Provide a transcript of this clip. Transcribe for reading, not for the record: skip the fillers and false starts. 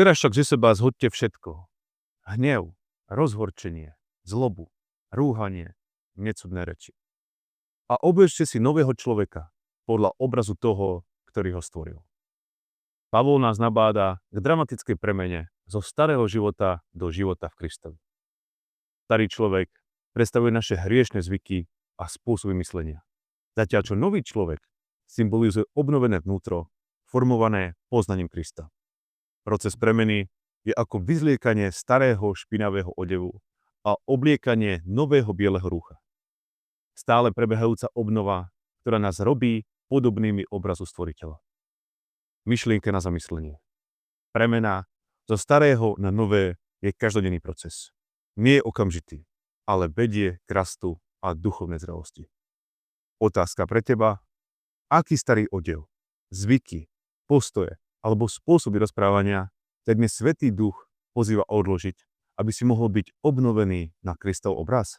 Teraz však ze seba zhoďte všetko. Hnev, rozhorčenie, zlobu, rúhanie, necudné reči. A oblečte si nového človeka podľa obrazu toho, ktorý ho stvoril. Pavol nás nabáda k dramatickej premene zo starého života do života v Kristovi. Starý človek predstavuje naše hriešne zvyky a spôsoby myslenia. Zatiaľ čo nový človek symbolizuje obnovené vnútro, formované poznaním Krista. Proces premeny je ako vyzliekanie starého špinavého odevu a obliekanie nového bieleho rúcha. Stále prebehajúca obnova, ktorá nás robí podobnými obrazu stvoriteľa. Myšlienka na zamyslenie. Premena zo starého na nové je každodenný proces. Nie je okamžitý, ale vedie k rastu a duchovnej zrelosti. Otázka pre teba: aký starý odev, zvyky, postoje alebo spôsoby rozprávania ťa dnes Svätý Duch pozýva odložiť, aby si mohol byť obnovený na Kristov obraz?